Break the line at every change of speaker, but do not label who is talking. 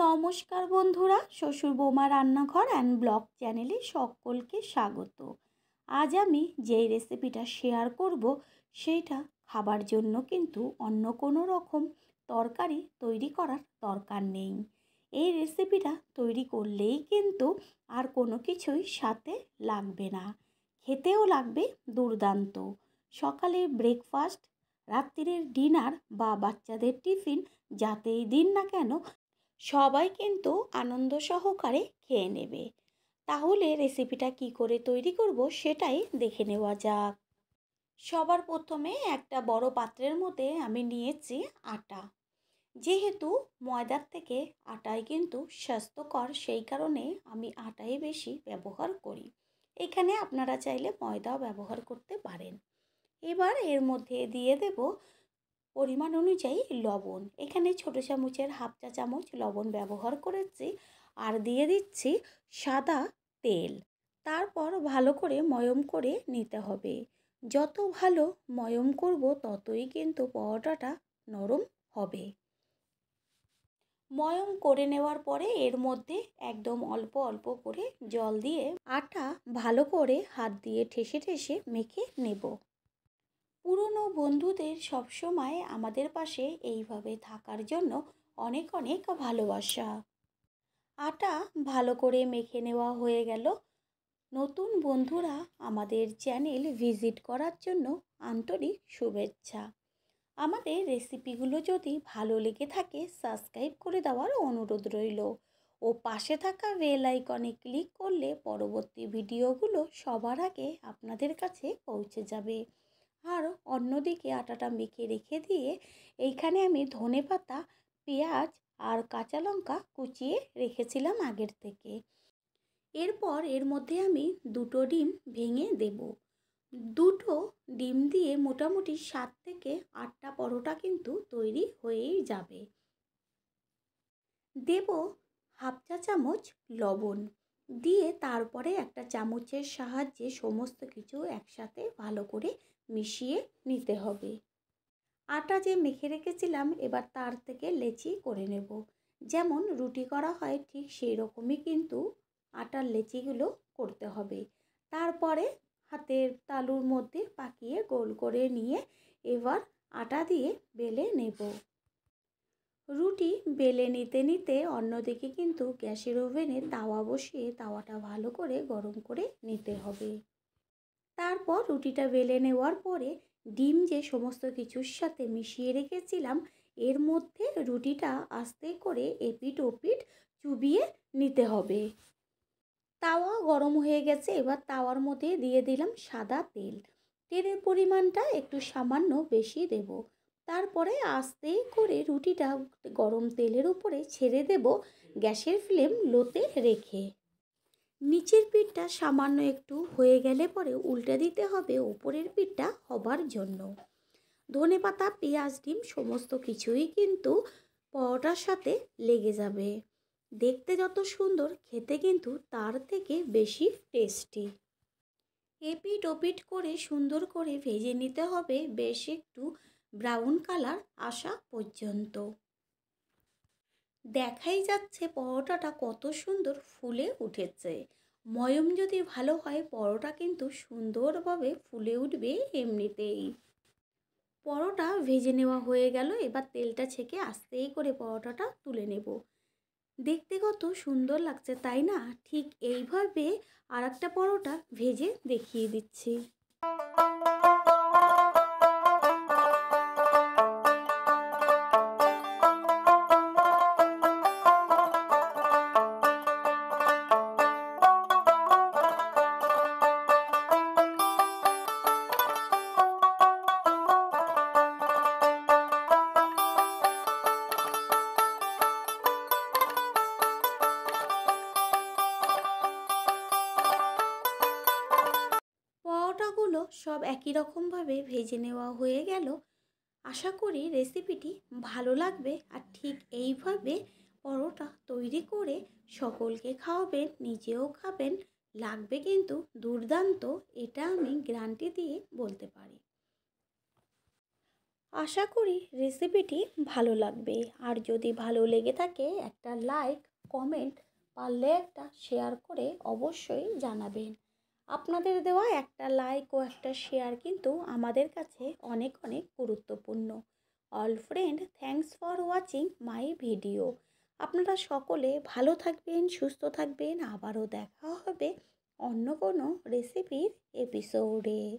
নমস্কার বন্ধুরা, শ্বশুর বৌমা রান্নাঘর অ্যান্ড ব্লগ চ্যানেলে সকলকে স্বাগত। আজ আমি যেই রেসিপিটা শেয়ার করব সেইটা খাবার জন্য কিন্তু অন্য কোনো রকম তরকারি তৈরি করার দরকার নেই। এই রেসিপিটা তৈরি করলেই কিন্তু আর কোনো কিছুই সাথে লাগবে না, খেতেও লাগবে দুর্দান্ত। সকালে ব্রেকফাস্ট, রাত্রিরের ডিনার বা বাচ্চাদের টিফিন যাতেই দিন না কেন সবাই কিন্তু আনন্দ সহকারে খেয়ে নেবে। তাহলে রেসিপিটা কি করে তৈরি করব সেটাই দেখে নেওয়া যাক। সবার প্রথমে একটা বড় পাত্রের মধ্যে আমি নিয়েছি আটা। যেহেতু ময়দার থেকে আটাই কিন্তু স্বাস্থ্যকর, সেই কারণে আমি আটাই বেশি ব্যবহার করি। এখানে আপনারা চাইলে ময়দাও ব্যবহার করতে পারেন। এবার এর মধ্যে দিয়ে দেব পরিমাণ অনুযায়ী লবণ। এখানে ছোটো চামচের হাফ চা চামচ লবণ ব্যবহার করেছি। আর দিয়ে দিচ্ছি সাদা তেল। তারপর ভালো করে ময়ম করে নিতে হবে। যত ভালো ময়ম করব ততই কিন্তু পরোটাটা নরম হবে। ময়ম করে নেওয়ার পরে এর মধ্যে একদম অল্প অল্প করে জল দিয়ে আটা ভালো করে হাত দিয়ে ঠেসে ঠেসে মেখে নেব। পুরনো বন্ধুদের সবসময় আমাদের পাশে এইভাবে থাকার জন্য অনেক অনেক ভালোবাসা। আটা ভালো করে মেখে নেওয়া হয়ে গেল। নতুন বন্ধুরা আমাদের চ্যানেল ভিজিট করার জন্য আন্তরিক শুভেচ্ছা। আমাদের রেসিপিগুলো যদি ভালো লেগে থাকে সাবস্ক্রাইব করে দেওয়ার অনুরোধ রইল ও পাশে থাকা বেল আইকনে ক্লিক করলে পরবর্তী ভিডিওগুলো সবার আগে আপনাদের কাছে পৌঁছে যাবে। আর অন্যদিকে আটাটা মেখে রেখে দিয়ে এইখানে আমি ধনেপাতা, পেঁয়াজ আর কাঁচা লঙ্কা কুচিয়ে রেখেছিলাম আগের থেকে। এরপর এর মধ্যে আমি দুটো ডিম ভেঙে দেব। দুটো ডিম দিয়ে মোটামুটি 7 থেকে 8টা পরোটা কিন্তু তৈরি হয়েই যাবে। দেব হাফ চা চামচ লবণ, দিয়ে তারপরে একটা চামচের সাহায্যে সমস্ত কিছু একসাথে ভালো করে মিশিয়ে নিতে হবে। আটা যে মেখে রেখেছিলাম এবার তার থেকে লেচি করে নেব। যেমন রুটি করা হয় ঠিক সেই রকমই কিন্তু আটার লেচিগুলো করতে হবে। তারপরে হাতের তালুর মধ্যে পাকিয়ে গোল করে নিয়ে এবার আটা দিয়ে বেলে নেব। রুটি বেলে নিতে নিতে অন্যদিকে কিন্তু গ্যাসের ওভেনে তাওয়া বসিয়ে তাওয়াটা ভালো করে গরম করে নিতে হবে। তারপর রুটিটা বেলে নেওয়ার পরে ডিম যে সমস্ত কিছুর সাথে মিশিয়ে রেখেছিলাম এর মধ্যে রুটিটা আস্তে করে এপিট ওপিট চুবিয়ে নিতে হবে। তাওয়া গরম হয়ে গেছে, এবার তাওয়ার মধ্যে দিয়ে দিলাম সাদা তেল। তেলের পরিমাণটা একটু সামান্য বেশি দেব। তারপরে আস্তে করে রুটিটা গরম তেলের উপরে ছেড়ে দেব, গ্যাসের ফ্লেম লোতে রেখে। নিচের পিঠটা সামান্য একটু হয়ে গেলে পরে উল্টে দিতে হবে ওপরের পিঠটা হবার জন্য। ধনেপাতা, পেঁয়াজ, ডিম সমস্ত কিছুই কিন্তু পরোটার সাথে লেগে যাবে। দেখতে যত সুন্দর, খেতে কিন্তু তার থেকে বেশি টেস্টি। এপিট ওপিট করে সুন্দর করে ভেজে নিতে হবে বেশ একটু ব্রাউন কালার আসা পর্যন্ত। দেখাই যাচ্ছে পরোটাটা কত সুন্দর ফুলে উঠেছে। ময়ম যদি ভালো হয় পরোটা কিন্তু সুন্দরভাবে ফুলে উঠবে এমনিতেই। পরোটা ভেজে নেওয়া হয়ে গেল, এবার তেলটা ছেঁকে আস্তে করে পরোটাটা তুলে নেব। দেখতে কত সুন্দর লাগছে তাই না? ঠিক এইভাবে আর একটা পরোটা ভেজে দেখিয়ে দিচ্ছি। পরোটাগুলো সব একই রকমভাবে ভেজে নেওয়া হয়ে গেল। আশা করি রেসিপিটি ভালো লাগবে আর ঠিক এইভাবে পরোটা তৈরি করে সকলকে খাওয়াবেন, নিজেও খাবেন, লাগবে কিন্তু দুর্দান্ত, এটা আমি গ্যারান্টি দিয়ে বলতে পারি। আশা করি রেসিপিটি ভালো লাগবে। আর যদি ভালো লেগে থাকে একটা লাইক, কমেন্ট, পারলে একটা শেয়ার করে অবশ্যই জানাবেন। আপনাদের দেওয়া একটা লাইক ও একটা শেয়ার কিন্তু আমাদের কাছে অনেক অনেক গুরুত্বপূর্ণ। All friend, thanks for watching my video. আপনারা সকলে ভালো থাকবেন, সুস্থ থাকবেন। আবারও দেখা হবে অন্য কোনো রেসিপির এপিসোডে।